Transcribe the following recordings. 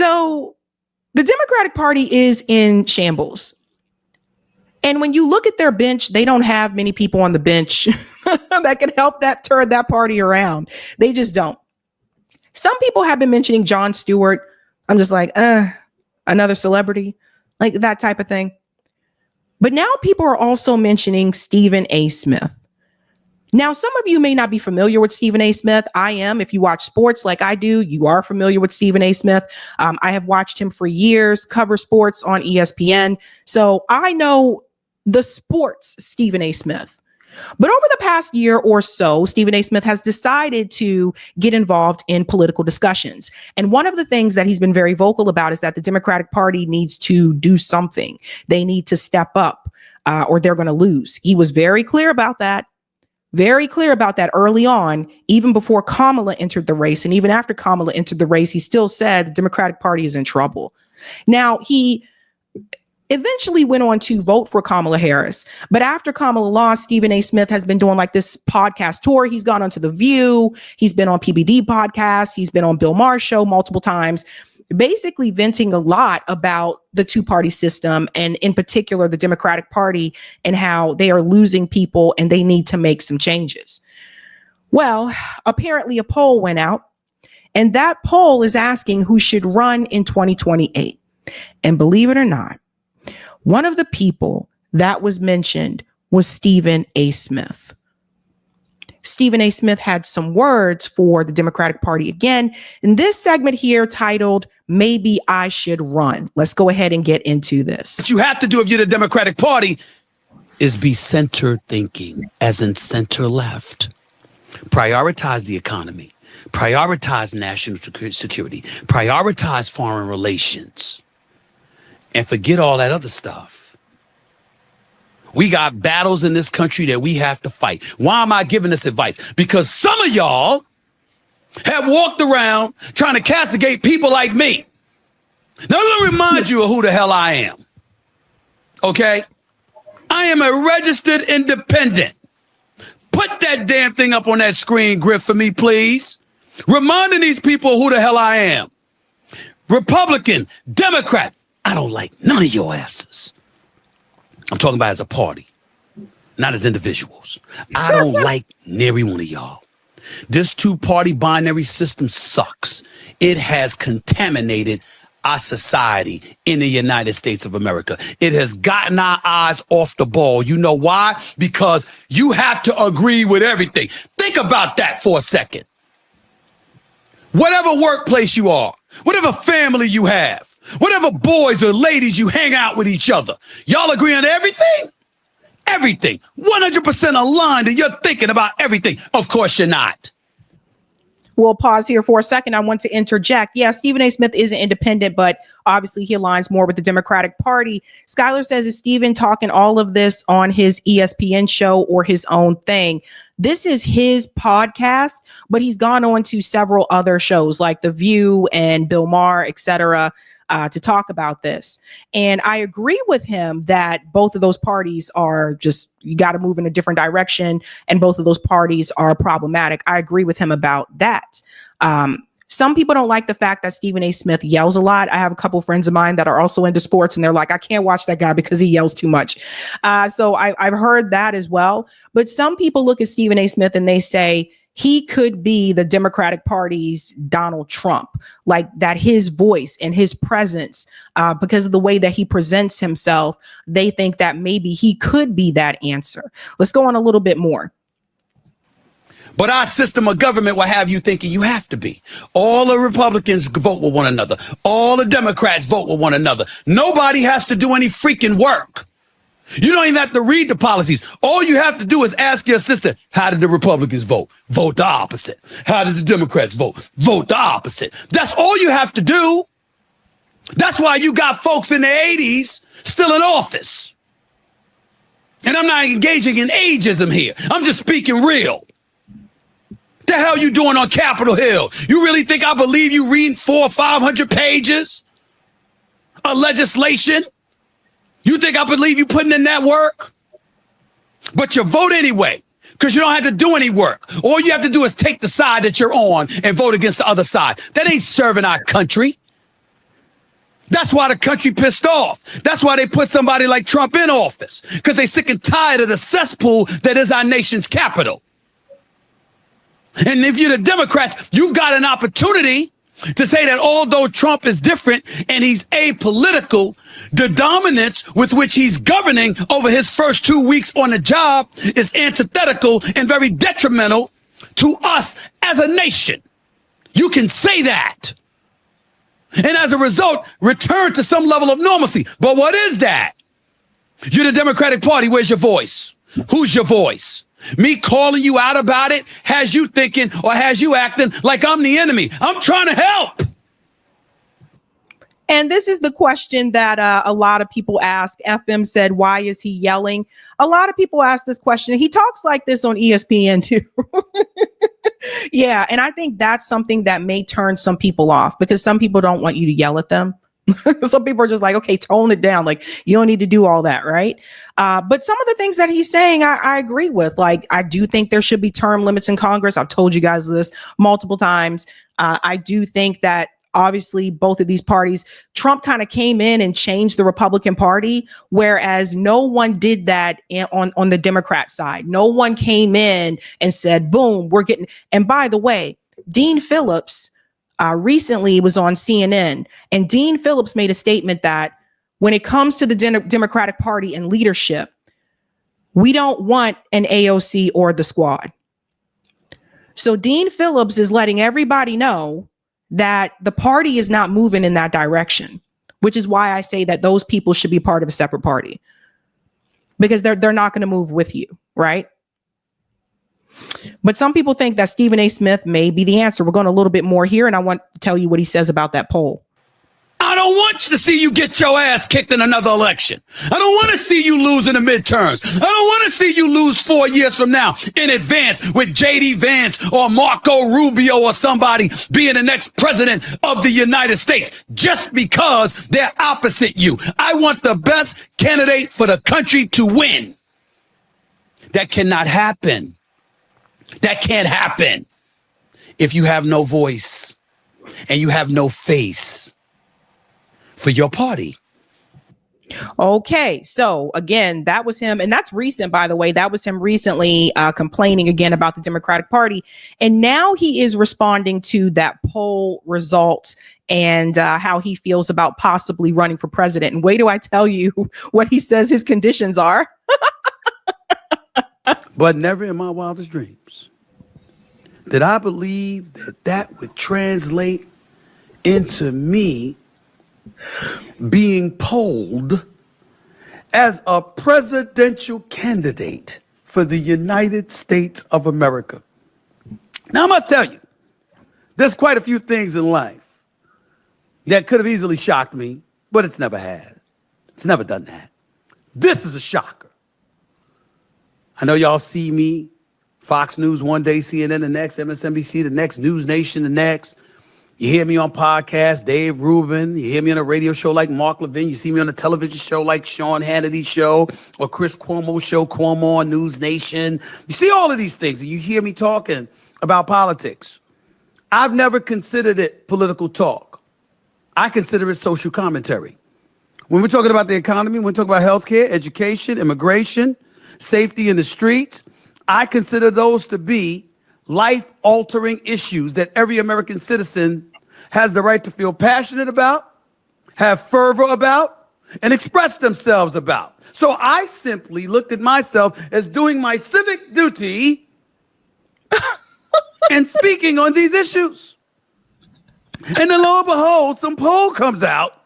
So the Democratic Party is in shambles. And when you look at their bench, they don't have many people on the bench that can help turn that party around. They just don't. Some people have been mentioning Jon Stewart. I'm just like, another celebrity, like that type of thing. But now people are also mentioning Stephen A. Smith. Now, some of you may not be familiar with Stephen A. Smith. I am. If you watch sports like I do, you are familiar with Stephen A. Smith. I have watched him for years, cover sports on ESPN. So I know the sports Stephen A. Smith. But over the past year or so, Stephen A. Smith has decided to get involved in political discussions. And one of the things that he's been very vocal about is that the Democratic Party needs to do something. They need to step up or they're going to lose. He was very clear about that. Very clear about that early on, even before Kamala entered the race. And even after Kamala entered the race, he still said the Democratic Party is in trouble. Now, he eventually went on to vote for Kamala Harris. But after Kamala lost, Stephen A. Smith has been doing like this podcast tour. He's gone onto The View. He's been on PBD podcast. He's been on Bill Maher's show multiple times, basically venting a lot about the two-party system and in particular the Democratic Party and how they are losing people and they need to make some changes. Well, apparently a poll went out and that poll is asking who should run in 2028. And believe it or not, one of the people that was mentioned was Stephen A. Smith. Stephen A. Smith had some words for the Democratic Party again in this segment here titled, Maybe I Should Run. Let's go ahead and get into this. What you have to do if you're the Democratic Party is be center thinking, as in center left. Prioritize the economy, prioritize national security, prioritize foreign relations, and forget all that other stuff. We got battles in this country that we have to fight. Why am I giving this advice? Because some of y'all have walked around trying to castigate people like me. Now, let me remind you of who the hell I am. Okay? I am a registered independent. Put that damn thing up on that screen, Griff, for me, please. Reminding these people who the hell I am. Republican, Democrat. I don't like none of your asses. I'm talking about as a party, not as individuals. I don't like nary one of y'all. This two-party binary system sucks. It has contaminated our society in the United States of America. It has gotten our eyes off the ball. You know why? Because you have to agree with everything. Think about that for a second. Whatever workplace you are, whatever family you have, whatever boys or ladies you hang out with each other, y'all agree on everything? Everything. 100% aligned and you're thinking about everything. Of course you're not. We'll pause here for a second. I want to interject. Yeah, Stephen A. Smith is an independent, but obviously he aligns more with the Democratic Party. Skylar says, is Stephen talking all of this on his ESPN show or his own thing? This is his podcast, but he's gone on to several other shows like The View and Bill Maher, etc., to talk about this. And I agree with him that both of those parties are just, you got to move in a different direction. And both of those parties are problematic. I agree with him about that. Some people don't like the fact that Stephen A. Smith yells a lot. I have a couple friends of mine that are also into sports and they're like, I can't watch that guy because he yells too much. So I've heard that as well. But some people look at Stephen A. Smith and they say, he could be the Democratic Party's Donald Trump, like that his voice and his presence, because of the way that he presents himself, they think that maybe he could be that answer. Let's go on a little bit more. But our system of government will have you thinking you have to be. All the Republicans vote with one another. All the Democrats vote with one another. Nobody has to do any freaking work. You don't even have to read the policies. All you have to do is ask your sister, how did the Republicans vote? Vote the opposite. How did the Democrats vote? Vote the opposite. That's all you have to do. That's why you got folks in the 80s still in office. And I'm not engaging in ageism here. I'm just speaking real. The hell you doing on Capitol Hill? You really think I believe you reading 400 or 500 pages of legislation? You think I believe you putting in that work? But you vote anyway, because you don't have to do any work. All you have to do is take the side that you're on and vote against the other side. That ain't serving our country. That's why the country pissed off. That's why they put somebody like Trump in office, because they sick and tired of the cesspool that is our nation's capital. And if you're the Democrats, you've got an opportunity to say that although Trump is different and he's apolitical, the dominance with which he's governing over his first 2 weeks on the job is antithetical and very detrimental to us as a nation. You can say that. And as a result, return to some level of normalcy. But what is that? You're the Democratic Party. Where's your voice? Who's your voice? Me calling you out about it has you thinking or has you acting like I'm the enemy. I'm trying to help. And this is the question that a lot of people ask. FM said, why is he yelling? A lot of people ask this question. He talks like this on ESPN too. Yeah. And I think that's something that may turn some people off, because some people don't want you to yell at them. Some people are just like, okay, tone it down. Like, you don't need to do all that, right? But some of the things that he's saying, I agree with. Like, I do think there should be term limits in Congress. I've told you guys this multiple times. I do think that obviously both of these parties, Trump kind of came in and changed the Republican Party, whereas no one did that on the Democrat side. No one came in and said, boom, we're getting. And by the way, Dean Phillips recently was on CNN, and Dean Phillips made a statement that when it comes to the Democratic Party and leadership, we don't want an AOC or the squad. So Dean Phillips is letting everybody know that the party is not moving in that direction, which is why I say that those people should be part of a separate party, because they're not going to move with you, right? But some people think that Stephen A. Smith may be the answer. We're going a little bit more here, and I want to tell you what he says about that poll. I don't want to see you get your ass kicked in another election. I don't want to see you lose in the midterms. I don't want to see you lose 4 years from now in advance with J.D. Vance or Marco Rubio or somebody being the next president of the United States just because they're opposite you. I want the best candidate for the country to win. That cannot happen. That can't happen if you have no voice and you have no face for your party. Okay, so again, that was him, and that's recent, by the way. That was him recently complaining again about the Democratic Party, and now he is responding to that poll result and how he feels about possibly running for president. And wait till I tell you what he says his conditions are. But never in my wildest dreams did I believe that that would translate into me being polled as a presidential candidate for the United States of America. Now, I must tell you, there's quite a few things in life that could have easily shocked me, but it's never had. It's never done that. This is a shocker. I know y'all see me, Fox News one day, CNN the next, MSNBC the next, News Nation the next. You hear me on podcasts, Dave Rubin. You hear me on a radio show like Mark Levin. You see me on a television show like Sean Hannity's show or Chris Cuomo's show, Cuomo on News Nation. You see all of these things, and you hear me talking about politics. I've never considered it political talk. I consider it social commentary. When we're talking about the economy, when we're talking about healthcare, education, immigration, safety in the streets, I consider those to be life-altering issues that every American citizen has the right to feel passionate about, have fervor about, and express themselves about. So I simply looked at myself as doing my civic duty and speaking on these issues. And then lo and behold, some poll comes out,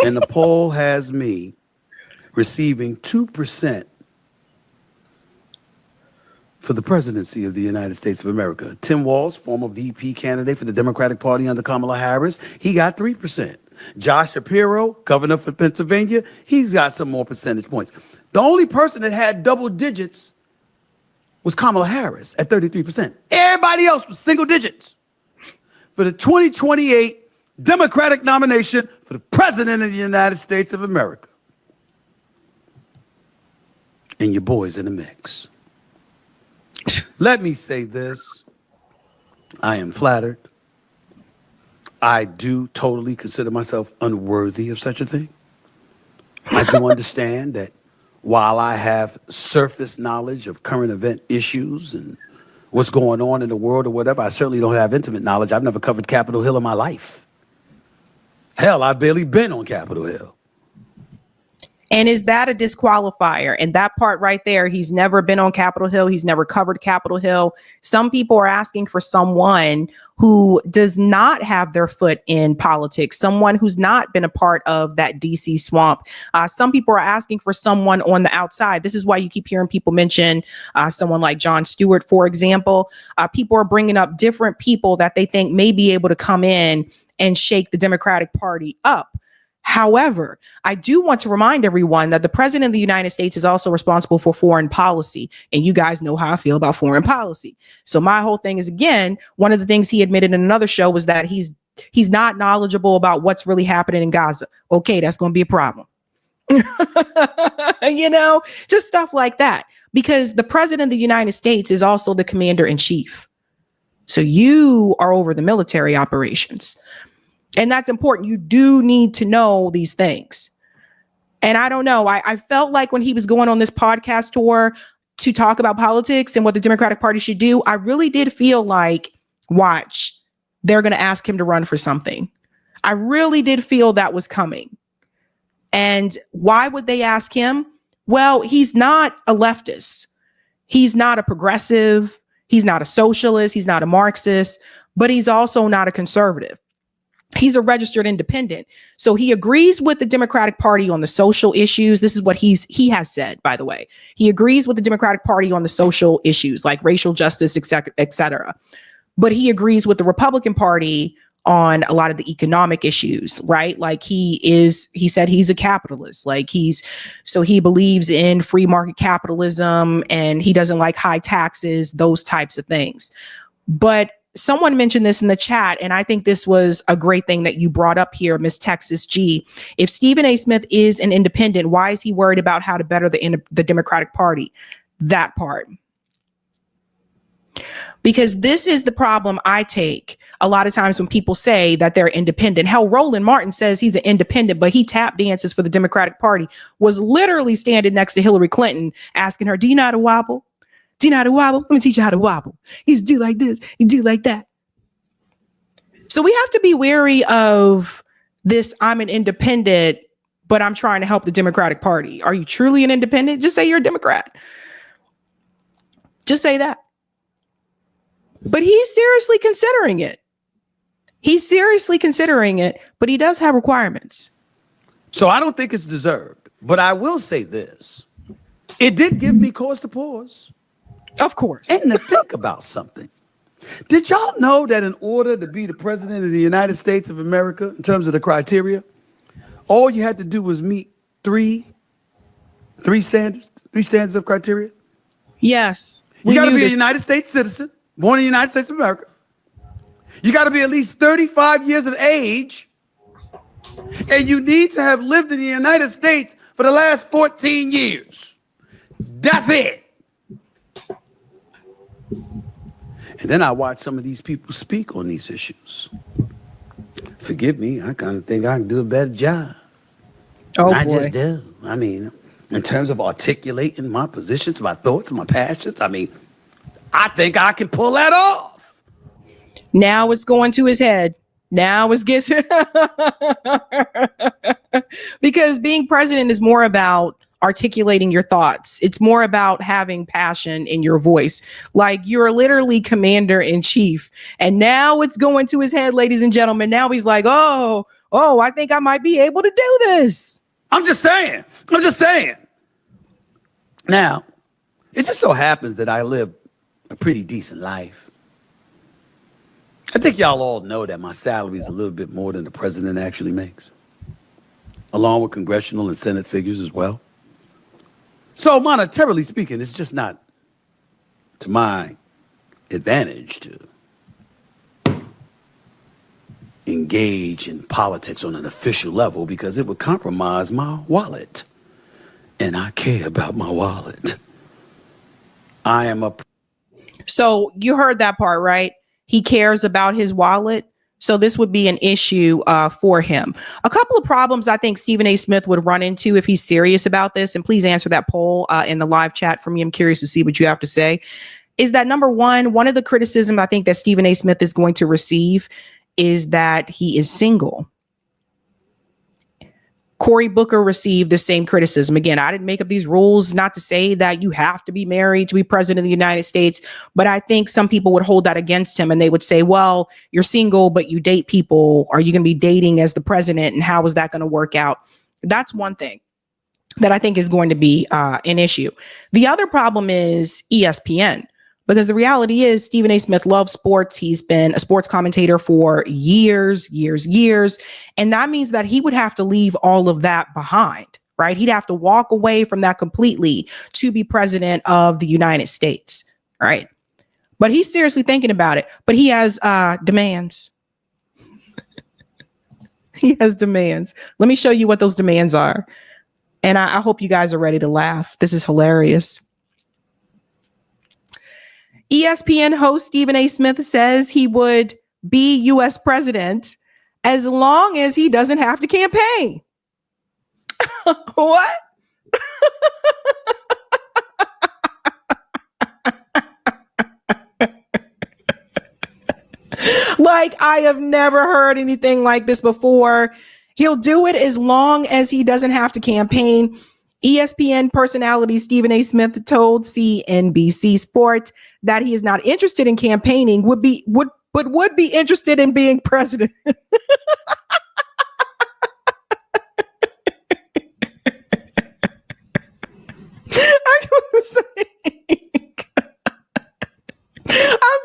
and the poll has me receiving 2% for the presidency of the United States of America. Tim Walz, former VP candidate for the Democratic Party under Kamala Harris, he got 3%. Josh Shapiro, governor for Pennsylvania, he's got some more percentage points. The only person that had double digits was Kamala Harris at 33%. Everybody else was single digits for the 2028 Democratic nomination for the president of the United States of America. And your boy's in the mix. Let me say this. I am flattered. I do totally consider myself unworthy of such a thing. I do understand that while I have surface knowledge of current event issues and what's going on in the world or whatever, I certainly don't have intimate knowledge. I've never covered Capitol Hill in my life. Hell, I've barely been on Capitol Hill. And is that a disqualifier? And that part right there, he's never been on Capitol Hill. He's never covered Capitol Hill. Some people are asking for someone who does not have their foot in politics, someone who's not been a part of that DC swamp. Some people are asking for someone on the outside. This is why you keep hearing people mention someone like Jon Stewart, for example. People are bringing up different people that they think may be able to come in and shake the Democratic Party up. However, I do want to remind everyone that the president of the United States is also responsible for foreign policy. And you guys know how I feel about foreign policy. So my whole thing is, again, one of the things he admitted in another show was that he's not knowledgeable about what's really happening in Gaza. Okay, that's going to be a problem. Just stuff like that. Because the president of the United States is also the commander in chief. So you are over the military operations. And that's important. You do need to know these things. And I don't know. I felt like when he was going on this podcast tour to talk about politics and what the Democratic Party should do, I really did feel like, watch, they're going to ask him to run for something. I really did feel that was coming. And why would they ask him? Well, he's not a leftist. He's not a progressive. He's not a socialist. He's not a Marxist, but he's also not a conservative. He's a registered independent. So he agrees with the Democratic Party on the social issues. This is what he has said, by the way. He agrees with the Democratic Party on the social issues like racial justice, et cetera. But he agrees with the Republican Party on a lot of the economic issues, right? Like he said he's a capitalist. So he believes in free market capitalism and he doesn't like high taxes, those types of things. But someone mentioned this in the chat, and I think this was a great thing that you brought up here, Miss Texas G. If Stephen A. Smith is an independent, why is he worried about how to better the Democratic Party? That part. Because this is the problem I take a lot of times when people say that they're independent. Hell, Roland Martin says he's an independent, but he tap dances for the Democratic Party, was literally standing next to Hillary Clinton asking her, do you know how to wobble? Do you know how to wobble? Let me teach you how to wobble. You do like this, you do like that. So we have to be wary of this. I'm an independent, but I'm trying to help the Democratic Party. Are you truly an independent? Just say you're a Democrat. Just say that. But he's seriously considering it. He's seriously considering it, but he does have requirements. So I don't think it's deserved, but I will say this. It did give me cause to pause. Of course. And to think about something. Did y'all know that in order to be the president of the United States of America, in terms of the criteria, all you had to do was meet three standards of criteria? Yes. You got to be a United States citizen, born in the United States of America. You got to be at least 35 years of age. And you need to have lived in the United States for the last 14 years. That's it. And then I watch some of these people speak on these issues. Forgive me, I kind of think I can do a better job. Oh, I boy. just do. I mean, in terms of articulating my positions, my thoughts, my passions, I mean, I think I can pull that off. Now it's going to his head. Now it's getting because being president is more about articulating your thoughts. It's more about having passion in your voice. Like you're literally commander in chief. And now it's going to his head, ladies and gentlemen. Now he's like, oh, I think I might be able to do this. I'm just saying. Now, it just so happens that I live a pretty decent life. I think y'all all know that my salary is a little bit more than the president actually makes, along with congressional and Senate figures as well. So monetarily speaking, it's just not to my advantage to engage in politics on an official level because it would compromise my wallet. And I care about my wallet. So you heard that part, right? He cares about his wallet. So this would be an issue for him. A couple of problems I think Stephen A. Smith would run into if he's serious about this, and please answer that poll in the live chat for me. I'm curious to see what you have to say. Is that number one of the criticism I think that Stephen A. Smith is going to receive is that he is single. Cory Booker received the same criticism. Again, I didn't make up these rules not to say that you have to be married to be president of the United States, but I think some people would hold that against him and they would say, well, you're single, but you date people. Are you going to be dating as the president? And how is that going to work out? That's one thing that I think is going to be an issue. The other problem is ESPN. Because the reality is Stephen A. Smith loves sports. He's been a sports commentator for years. And that means that he would have to leave all of that behind, right? He'd have to walk away from that completely to be president of the United States, right? But he's seriously thinking about it. But he has demands. He has demands. Let me show you what those demands are. And I hope you guys are ready to laugh. This is hilarious. ESPN host Stephen A. Smith says he would be U.S. president as long as he doesn't have to campaign. What? Like, I have never heard anything like this before. He'll do it as long as he doesn't have to campaign. ESPN personality Stephen A. Smith told CNBC Sports that he is not interested in campaigning, would be interested in being president. I'm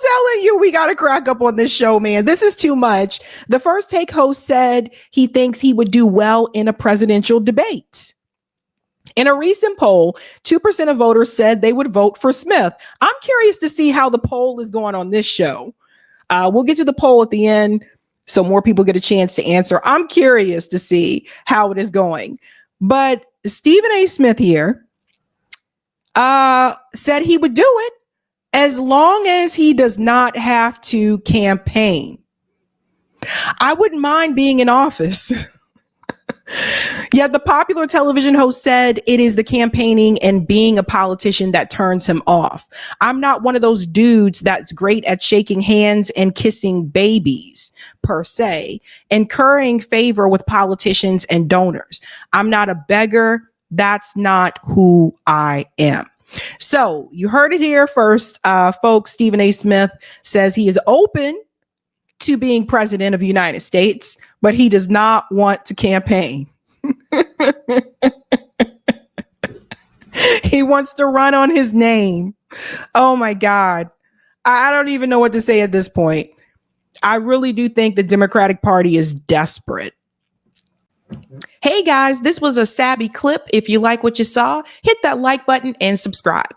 telling you, we got to crack up on this show, man. This is too much. The First Take host said he thinks he would do well in a presidential debate. In a recent poll, 2% of voters said they would vote for Smith. I'm curious to see how the poll is going on this show. We'll get to the poll at the end so more people get a chance to answer. I'm curious to see how it is going. But Stephen A. Smith here said he would do it as long as he does not have to campaign. I wouldn't mind being in office. Yet the popular television host said it is the campaigning and being a politician that turns him off. I'm not one of those dudes that's great at shaking hands and kissing babies, per se, and currying favor with politicians and donors. I'm not a beggar. That's not who I am. So you heard it here first, folks. Stephen A. Smith says he is open to being president of the United States, but he does not want to campaign. He wants to run on his name. Oh my God. I don't even know what to say at this point. I really do think the Democratic Party is desperate. Hey guys, this was a Sabby clip. If you like what you saw, hit that like button and subscribe.